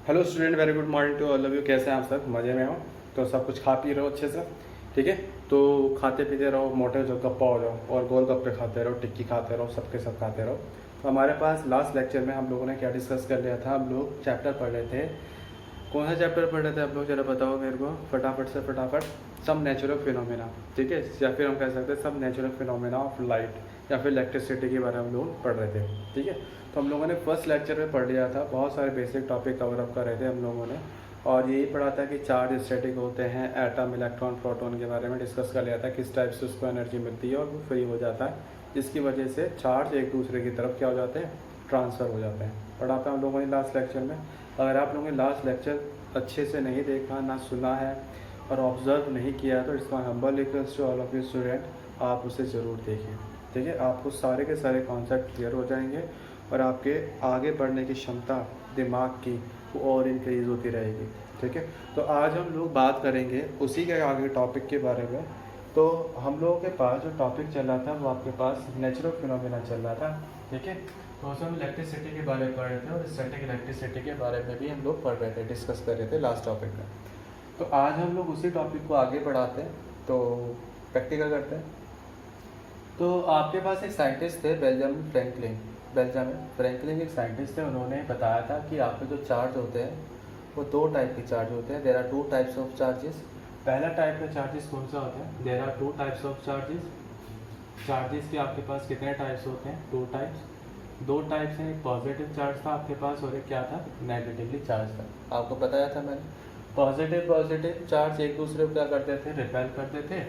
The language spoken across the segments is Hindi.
Hello student, very good morning to all of you. कैसे हैं आप सब? मज़े में हो तो सब कुछ खा पी रहे हो अच्छे से, ठीक है। तो खाते पीते रहो, मोटे जो गप्पा हो जाओ और गोलगप्पे खाते रहो, टिक्की खाते रहो, सबके सब खाते रहो। तो हमारे पास लास्ट लेक्चर में हम लोगों ने क्या डिस्कस कर लिया था? हम लोग चैप्टर पढ़ रहे थे। कौन सा चैप्टर पढ़ रहे थे आप लोग? जरा बताओ मेरे को फटाफट से फटाफट। सब नेचुरल फिनोमेना, ठीक है, या फिर हम कह सकते हैं सब नेचुरल फिनोमेना ऑफ लाइट या फिर इलेक्ट्रिसिटी के बारे में हम लोग पढ़ रहे थे, ठीक है। तो हम लोगों ने फर्स्ट लेक्चर में पढ़ लिया था, बहुत सारे बेसिक टॉपिक कवर अप कर रहे थे हम लोगों ने, और यही पढ़ा था कि चार्ज स्टैटिक होते हैं, एटम, इलेक्ट्रॉन, प्रोटॉन के बारे में डिस्कस कर लिया था, किस टाइप से उसको एनर्जी मिलती है और वो फ्री हो जाता है, जिसकी वजह से चार्ज एक दूसरे की तरफ क्या हो जाते हैं, ट्रांसफ़र हो जाते हैं। पढ़ा था हम लोगों ने लास्ट लेक्चर में। अगर आप लोगों ने लास्ट लेक्चर अच्छे से नहीं देखा, ना सुना है और ऑब्जर्व नहीं किया तो इसका humble request to all of you student, आप उसे ज़रूर देखें, ठीक है। आपको सारे के सारे कॉन्सेप्ट क्लियर हो जाएंगे और आपके आगे बढ़ने की क्षमता दिमाग की वो और इंक्रीज़ होती रहेगी, ठीक है। तो आज हम लोग बात करेंगे उसी के आगे टॉपिक के बारे में। तो हम लोगों के पास जो टॉपिक चल रहा था वो आपके पास नेचुरल फिनोमेना चल रहा था, ठीक है। तो उसमें हम इलेक्ट्रिसिटी के बारे में पढ़ रहे थे और स्टैटिक इलेक्ट्रिसिटी के बारे में भी हम लोग पढ़ रहे थे, डिस्कस कर रहे थे लास्ट टॉपिक में। तो आज हम लोग उसी टॉपिक को आगे बढ़ाते हैं, तो प्रैक्टिकल करते हैं। तो आपके पास एक साइंटिस्ट थे बेंजामिन फ्रैंकलिन एक साइंटिस्ट थे। उन्होंने बताया था कि आपके जो चार्ज होते हैं वो दो टाइप के चार्ज होते हैं। There are two types of charges. पहला टाइप का चार्जेस कौन सा होता है? There are two types of charges. Charges के आपके पास कितने टाइप्स होते हैं? Two types. दो टाइप्स हैं, एक पॉजिटिव चार्ज था आपके पास और एक क्या था? नेगेटिवली चार्ज था। आपको बताया था मैंने। पॉजिटिव चार्ज एक दूसरे को क्या करते थे? रिपेल करते थे।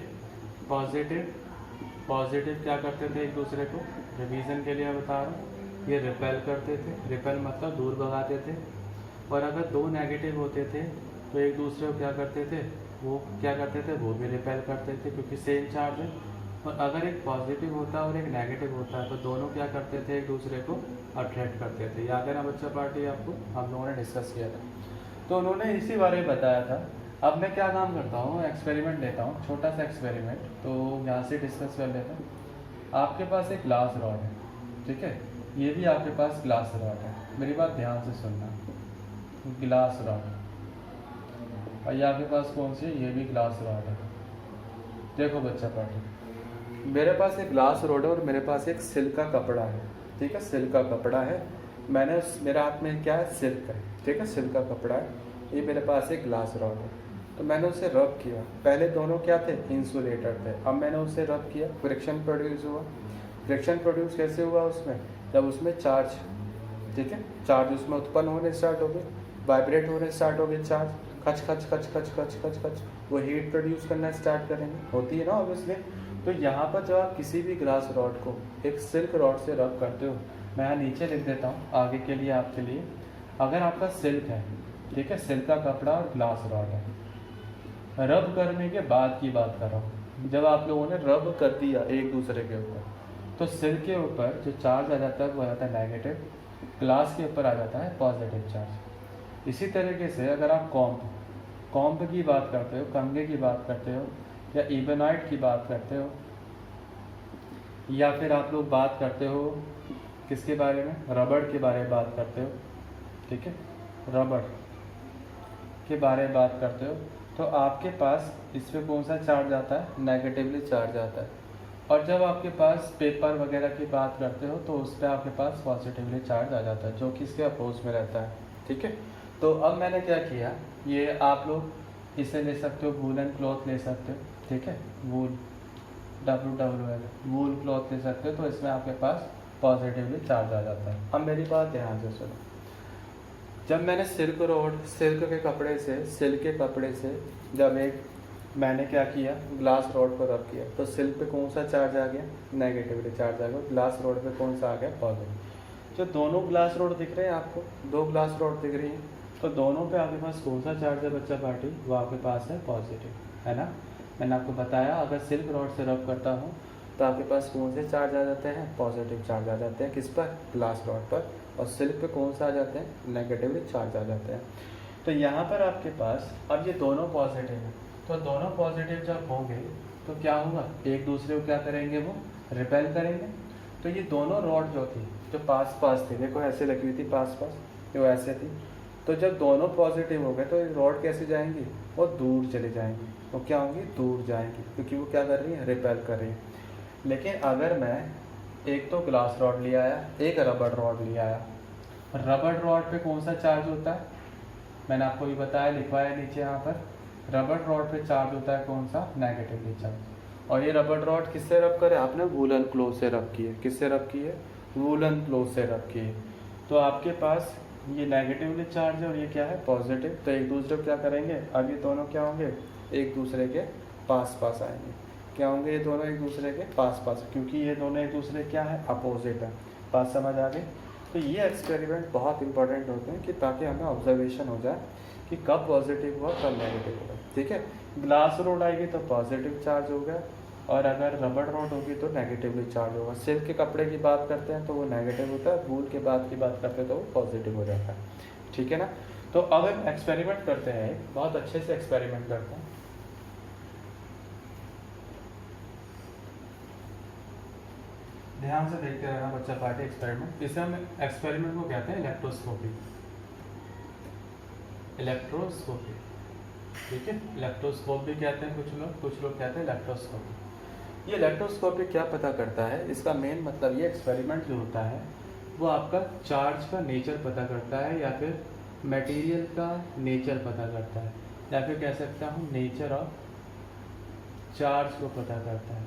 पॉजिटिव क्या करते थे? एक दूसरे को, रिवीजन के लिए बता रहा हूँ, ये रिपेल करते थे। रिपेल मतलब दूर भगाते थे। और अगर दो नेगेटिव होते थे तो एक दूसरे को क्या करते थे? वो क्या करते थे? वो भी रिपेल करते थे, क्योंकि सेम चार्ज है। और अगर एक पॉजिटिव होता है और एक नेगेटिव होता है तो दोनों क्या करते थे? एक दूसरे को अट्रैक्ट करते थे। याद है ना बच्चा पार्टी? आपको हम लोगों ने डिस्कस किया था। तो उन्होंने इसी बारे में बताया था। अब मैं क्या काम करता हूँ, एक्सपेरिमेंट लेता हूँ, छोटा सा एक्सपेरिमेंट, तो यहाँ से डिस्कस कर लेते हैं। आपके पास एक ग्लास रॉड है, ठीक है। ये भी आपके पास ग्लास रॉड है। मेरी बात ध्यान से सुनना, ग्लास रॉड। और ये आपके पास कौन सी है? ये भी ग्लास रॉड है। देखो बच्चा पार्टी, मेरे पास एक ग्लास रॉड है और मेरे पास एक सिल्क का कपड़ा है, ठीक है। सिल्क का कपड़ा है, मेरे हाथ में क्या है? सिल्क है, ठीक है, सिल्क का कपड़ा है। ये मेरे पास एक ग्लास रॉड है। तो मैंने उसे रब किया। पहले दोनों क्या थे? इंसुलेटर थे। अब मैंने उसे रब किया, फ्रिक्शन प्रोड्यूस हुआ। फ्रिक्शन प्रोड्यूस कैसे हुआ उसमें? जब उसमें चार्ज, ठीक है, चार्ज उसमें उत्पन्न होने स्टार्ट हो गए, वाइब्रेट होने स्टार्ट हो गए चार्ज, खच खच खच खच खच खच खच, वो हीट प्रोड्यूस करना स्टार्ट करेंगे, होती है ना ऑब्वियसली। तो यहाँ पर जब आप किसी भी ग्लास रॉड को एक सिल्क रॉड से रब करते हो, मैं यहाँ नीचे लिख देता हूँ आगे के लिए आपके लिए। अगर आपका सिल्क है, ठीक है, सिल्क का कपड़ा और ग्लास रॉड है, रब करने के बाद की बात कर रहा हूँ, जब आप लोगों ने रब कर दिया एक दूसरे के ऊपर, तो सिल्क के ऊपर जो चार्ज आ जाता है वो आ जाता है नेगेटिव, ग्लास के ऊपर आ जाता है पॉजिटिव चार्ज। इसी तरीके से अगर आप कॉम्प की बात करते हो, कंघे की बात करते हो, या इबेनाइट की बात करते हो, या फिर आप लोग बात करते हो किसके बारे में? रबड़ के बारे में बात करते हो, ठीक है, रबड़ के बारे में बात करते हो, तो आपके पास इस पर कौन सा चार्ज आता है? नेगेटिवली चार्ज आता है। और जब आपके पास पेपर वगैरह की बात करते हो तो उस पर आपके पास पॉजिटिवली चार्ज आ जाता है, जो कि इसके अपोज में रहता है, ठीक है। तो अब मैंने क्या किया, ये आप लोग इसे ले सकते हो, वूलन क्लॉथ ले सकते हो, ठीक है, वूल, WWL, वूल क्लॉथ ले सकते हो, तो इसमें आपके पास पॉजिटिवली चार्ज आ जाता है। अब मेरी बात ध्यान से सुनो। जब मैंने सिल्क के कपड़े से जब एक मैंने क्या किया, ग्लास रॉड पर रब किया, तो सिल्क पे कौन सा चार्ज आ गया? नेगेटिवली चार्ज आ गया। ग्लास रॉड पे कौन सा आ गया? पॉजिटिव। जो दोनों ग्लास रॉड दिख रहे हैं आपको, दो ग्लास रॉड दिख रही हैं, तो दोनों पे आपके पास कौन सा चार्ज है बच्चा पार्टी? वो आपके पास है पॉजिटिव, है ना। मैंने आपको बताया अगर सिल्क रॉड से रब करता हूँ तो आपके पास कौन से चार्ज आ जाते हैं? पॉजिटिव चार्ज आ जाते हैं। किस पर? ग्लास रॉड पर। और सिल्क पे कौन सा आ जाते हैं? नेगेटिवली चार्ज आ जाते हैं। तो यहाँ पर आपके पास अब ये दोनों पॉजिटिव हैं, तो दोनों पॉजिटिव जब होंगे तो क्या होगा? एक दूसरे को क्या करेंगे? वो रिपेल करेंगे। तो ये दोनों रॉड जो थी, जो पास पास थी, देखो ऐसे लगी हुई थी पास पास, वो ऐसे थी, तो जब दोनों पॉजिटिव हो गए तो ये रॉड कैसे जाएंगी, वो दूर चले जाएंगी, वो क्या होंगी, दूर जाएंगी, क्योंकि वो क्या कर रही है, रिपेल कर रही है। लेकिन अगर मैं एक तो ग्लास रॉड ले आया, एक रबड़ रॉड ले आया, रबड़ रॉड पे कौन सा चार्ज होता है, मैंने आपको ये बताया, लिखवाया नीचे यहाँ पर, रबड़ रॉड पे चार्ज होता है कौन सा, नेगेटिवली चार्ज। और ये रबड़ रॉड किससे रब करे, आपने वूलन क्लोथ से रब की है, किससे रब की है, वूलन क्लोथ से रब की है। तो आपके पास ये नेगेटिवली चार्ज है और ये क्या है, पॉजिटिव, तो एक दूसरे को क्या करेंगे, अब ये दोनों क्या होंगे, एक दूसरे के पास पास आएंगे, क्या होंगे, ये दोनों एक दूसरे के पास पास, क्योंकि ये दोनों एक दूसरे क्या है, अपोजिट है। बात समझ आ गई। तो ये एक्सपेरिमेंट बहुत इंपॉर्टेंट होते हैं कि ताकि हमें ऑब्जर्वेशन हो जाए कि कब पॉजिटिव हुआ कब नेगेटिव हुआ। ठीक है, ग्लास रॉड आएगी तो पॉजिटिव चार्ज होगा, और अगर रबड़ रॉड होगी तो नेगेटिवली चार्ज होगा। सिल्क के कपड़े की बात करते हैं तो वो नेगेटिव होता है, वूल के बाद की बात करते हैं तो वो पॉजिटिव हो जाता है। ठीक है ना। तो अब हम एक्सपेरिमेंट करते हैं, बहुत अच्छे से एक्सपेरिमेंट करते हैं। ध्यान से देखते रहना बच्चा पार्टी एक्सपेरिमेंट। इसे हम एक्सपेरिमेंट को कहते हैं इलेक्ट्रोस्कोपी। इलेक्ट्रोस्कोपी, ठीक है, इलेक्ट्रोस्कोप भी कहते हैं कुछ लोग कहते हैं इलेक्ट्रोस्कोपी। ये इलेक्ट्रोस्कोपी क्या पता करता है, इसका मेन मतलब ये एक्सपेरिमेंट जो होता है वो आपका चार्ज का नेचर पता करता है, या फिर मटेरियल का नेचर पता करता है, या फिर कह सकता हूँ नेचर ऑफ चार्ज को पता करता है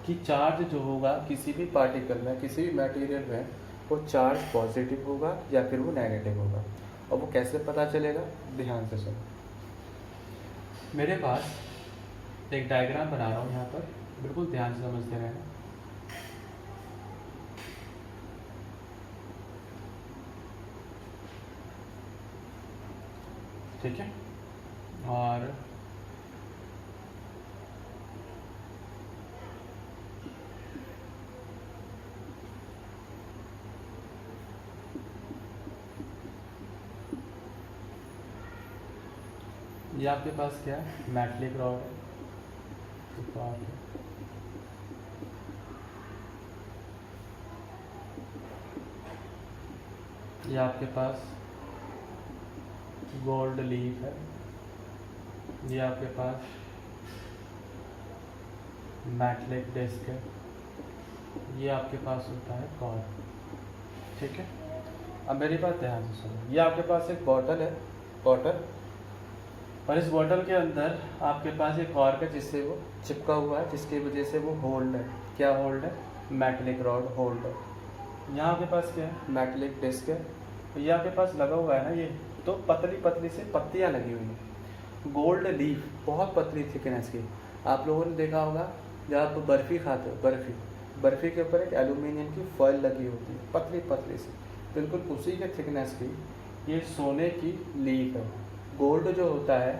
कि चार्ज जो होगा किसी भी पार्टिकल में, किसी भी मटेरियल में, वो चार्ज पॉजिटिव होगा या फिर वो नेगेटिव होगा। और वो कैसे पता चलेगा, ध्यान से सुनो। मेरे पास एक डायग्राम बना रहा हूँ यहाँ पर, बिल्कुल ध्यान से समझते रहना। ठीक है, और ये आपके पास क्या है, मेटलिक रॉड है, ये आपके पास गोल्ड लीफ है, ये आपके पास मेटलिक डिस्क है, ये आपके पास होता है कॉर्क। ठीक है, अब मेरी बात ध्यान से सुनो। ये आपके पास एक बॉटल है, बॉटल, और इस बॉटल के अंदर आपके पास एक कॉर्क है जिससे वो चिपका हुआ है, जिसकी वजह से वो होल्ड है। क्या होल्ड है, मेटलिक रॉड होल्ड है। यहाँ आपके पास क्या है, मेटलिक डिस्क है, ये आपके पास लगा हुआ है ना, ये तो पतली पतली से पत्तियाँ लगी हुई हैं। गोल्ड लीफ, बहुत पतली थिकनेस की। आप लोगों ने देखा होगा जब आप बर्फ़ी खाते हो, बर्फ़ी के ऊपर एक एल्यूमिनियम की फॉइल लगी होती है, पतली पतली सी, बिल्कुल उसी के थिकनेस की ये सोने की लीफ है। गोल्ड जो होता है,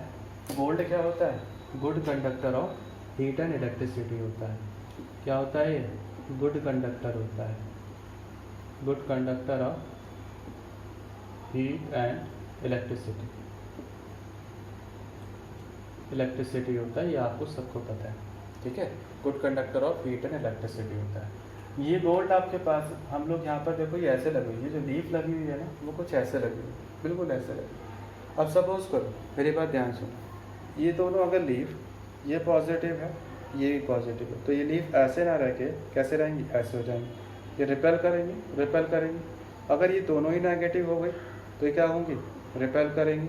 गोल्ड क्या होता है, good conductor of heat and electricity होता है। क्या होता है ये, गुड कंडक्टर होता है, good conductor of heat and electricity होता है, ये आपको सबको पता है। ठीक है, good conductor of heat and electricity होता है। ये गोल्ड आपके पास, हम लोग यहाँ पर देखो ये ऐसे लगी हुई है, जो लीफ लगी हुई है ना, वो कुछ ऐसे लगी हुई है, बिल्कुल ऐसे लगी। अब सपोज करो, मेरी बात ध्यान सुनो, ये दोनों अगर लीफ, ये पॉजिटिव है, ये भी पॉजिटिव है, तो ये लीफ ऐसे ना रह के कैसे रहेंगी, ऐसे हो जाएंगी, ये रिपेल करेंगी। अगर ये दोनों ही नेगेटिव हो गई तो ये क्या होंगी, रिपेल करेंगी।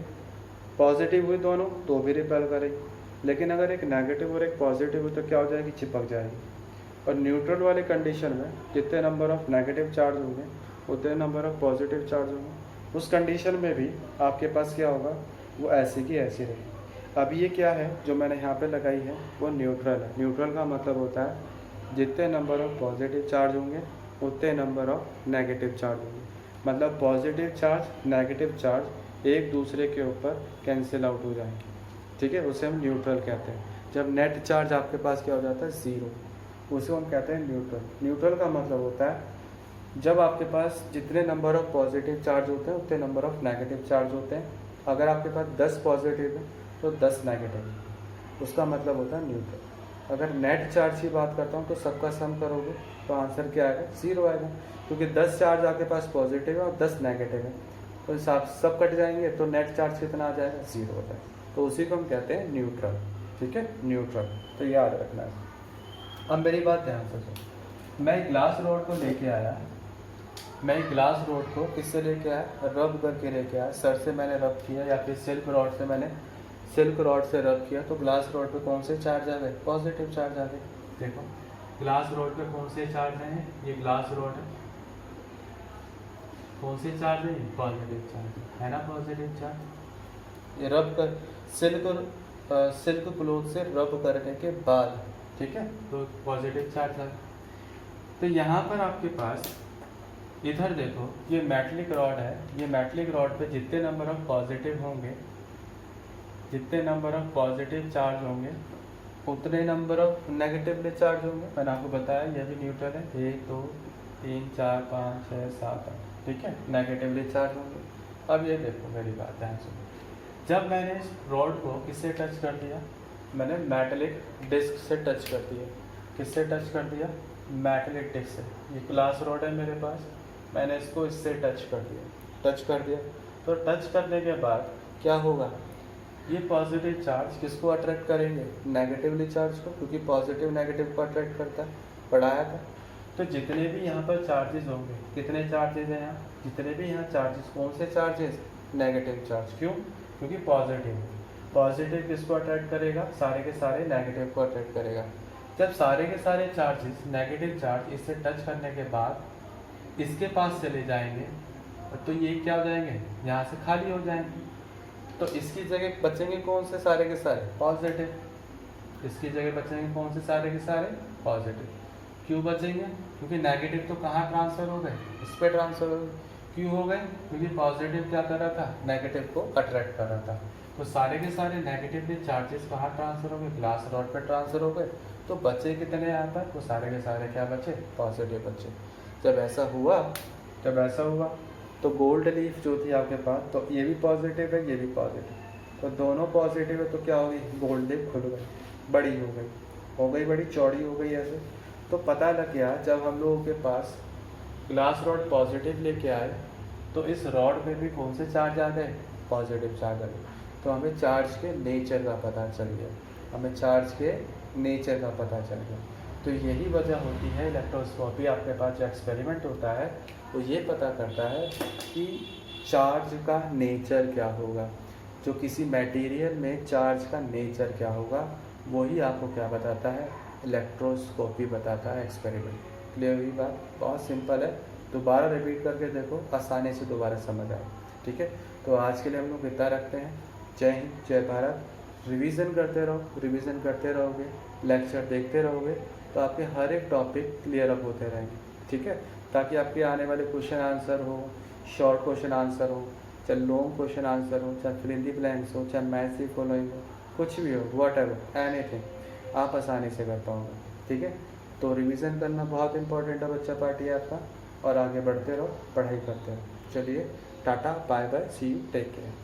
पॉजिटिव हुई दोनों तो भी रिपेल करेंगी, लेकिन अगर एक नेगेटिव और एक पॉजिटिव हो तो क्या हो जाएगी, चिपक जाएगी। और न्यूट्रल वाले कंडीशन में जितने नंबर ऑफ नेगेटिव चार्ज होंगे उतने नंबर ऑफ पॉजिटिव चार्ज होंगे। उस कंडीशन में भी आपके पास क्या होगा, वो ऐसी की ऐसी रहेगी। अब ये क्या है जो मैंने यहाँ पे लगाई है, वो न्यूट्रल है। न्यूट्रल का मतलब होता है जितने नंबर ऑफ पॉजिटिव चार्ज होंगे उतने नंबर ऑफ नेगेटिव चार्ज होंगे। मतलब पॉजिटिव चार्ज नेगेटिव चार्ज एक दूसरे के ऊपर कैंसिल आउट हो जाएंगे। ठीक है, उसे हम न्यूट्रल कहते हैं। जब नेट चार्ज आपके पास क्या हो जाता है, ज़ीरो, उसे हम कहते हैं न्यूट्रल। न्यूट्रल का मतलब होता है जब आपके पास जितने नंबर ऑफ पॉजिटिव चार्ज होते हैं उतने नंबर ऑफ नेगेटिव चार्ज होते हैं। अगर आपके पास 10 पॉजिटिव है तो 10 नेगेटिव, उसका मतलब होता है न्यूट्रल। अगर नेट चार्ज की बात करता हूँ तो सबका सम करोगे तो आंसर क्या आएगा, 0 आएगा, क्योंकि 10 चार्ज आपके पास पॉजिटिव है और 10 नेगेटिव है। तो हिसाब सब कट जाएंगे तो नेट चार्ज कितना आ जाएगा, 0 हो जाएगा। तो उसी को हम कहते हैं न्यूट्रल। ठीक है, न्यूट्रल, तो याद रखना है। अब मेरी बात ध्यान से सुनो, मैं ग्लास रॉड को लेके आया, मैं ग्लास रॉड को किससे लेके आया, रब करके लेके आया, सर से मैंने रब किया या फिर सिल्क रॉड से मैंने सिल्क रॉड से रब किया, तो ग्लास रॉड पे कौन से चार्ज आ गए, पॉजिटिव चार्ज आ गए। देखो ग्लास रॉड पे कौन से चार्ज हैं, ये ग्लास रॉड है, कौन से चार्ज है, पॉजिटिव चार्ज है ना, पॉजिटिव चार्ज। ये रब कर सिल्क क्लोथ से रब करने के बाद, ठीक है, तो पॉजिटिव चार्ज है। तो यहाँ पर आपके पास इधर देखो ये मेटलिक रॉड है, ये मेटलिक रॉड पे जितने नंबर ऑफ पॉजिटिव होंगे, जितने नंबर ऑफ पॉजिटिव चार्ज होंगे उतने नंबर ऑफ नेगेटिवली चार्ज होंगे। मैंने आपको बताया ये भी न्यूट्रल है, 1 2 3 4 5 6 7 8, ठीक है, नेगेटिवली चार्ज होंगे। अब ये देखो मेरी बात ध्यान सुनो, जब मैंने इस रॉड को किससे टच कर दिया, मैंने मेटलिक डिस्क से टच कर दिया। किससे टच कर दिया, मेटलिक डिस्क से। ये ग्लास रॉड है मेरे पास, मैंने इसको इससे टच कर दिया। तो टच करने के बाद क्या होगा, ये पॉजिटिव चार्ज किसको अट्रैक्ट करेंगे, नेगेटिवली चार्ज को, क्योंकि पॉजिटिव नेगेटिव को अट्रैक्ट करता है, पढ़ाया था। तो जितने भी यहाँ पर चार्जेस होंगे, कितने चार्जेस हैं यहाँ, जितने भी यहाँ चार्जेस, कौन से चार्जेस, नेगेटिव चार्ज। क्यों, क्योंकि पॉजिटिव किसको अट्रैक्ट करेगा, सारे के सारे नेगेटिव को अट्रैक्ट करेगा। जब सारे के सारे चार्जेस नेगेटिव चार्ज इससे टच करने के बाद इसके पास चले जाएंगे, तो ये क्या हो जाएंगे, यहाँ से खाली हो जाएंगे। तो इसकी जगह बचेंगे कौन से, सारे के सारे पॉजिटिव। इसकी जगह बचेंगे कौन से, सारे के सारे पॉजिटिव। क्यों बचेंगे, क्योंकि नेगेटिव तो कहाँ ट्रांसफ़र हो गए, इस पर ट्रांसफ़र हो गए। क्यों हो गए, क्योंकि पॉजिटिव क्या कर रहा था, नेगेटिव को अट्रैक्ट कर रहा था। तो सारे के सारे नेगेटिवली चार्जेस कहाँ ट्रांसफ़र हो गए, ग्लास रॉड पर ट्रांसफ़र हो गए। तो बचे कितने यहाँ पर, तो सारे के सारे क्या बचे, पॉजिटिव बचे। जब ऐसा हुआ तो गोल्ड लीफ जो थी आपके पास, तो ये भी पॉजिटिव है, ये भी पॉजिटिव, तो दोनों पॉजिटिव है, तो क्या होगी, गोल्ड लीफ खुल गई, बड़ी हो गई बड़ी चौड़ी हो गई ऐसे। तो पता लग गया जब हम लोगों के पास ग्लास रॉड पॉजिटिव लेके आए, तो इस रॉड में भी कौन से चार्ज आ गए, पॉजिटिव चार्ज आ गए। तो हमें चार्ज के नेचर का पता चल गया, तो यही वजह होती है इलेक्ट्रोस्कोपी आपके पास जो एक्सपेरिमेंट होता है वो ये पता करता है कि चार्ज का नेचर क्या होगा, जो किसी मटेरियल में चार्ज का नेचर क्या होगा, वही आपको क्या बताता है, इलेक्ट्रोस्कोपी बताता है, एक्सपेरिमेंट। क्लियर हुई बात, बहुत सिंपल है, दोबारा रिपीट करके देखो, आसानी से दोबारा समझ आए। ठीक है, तो आज के लिए हम लोग इतना रखते हैं। जय हिंद, जय भारत। रिवीजन करते रहोगे, लेक्चर देखते रहोगे, तो आपके हर एक टॉपिक क्लियर अप होते रहेंगे। ठीक है, ताकि आपके आने वाले क्वेश्चन आंसर हो, शॉर्ट क्वेश्चन आंसर हो, चाहे लॉन्ग क्वेश्चन आंसर हो, चाहे फिल इन द ब्लैंक्स हो, चाहे मैथ्स की फॉलोइंग हो, कुछ भी हो, वट एवर एनीथिंग आप आसानी से कर पाओगे। ठीक है, तो रिवीजन करना बहुत इंपॉर्टेंट है बच्चा पार्टी आपका, और आगे बढ़ते रहो, पढ़ाई करते रहो। चलिए tata, bye bye, see you, take care.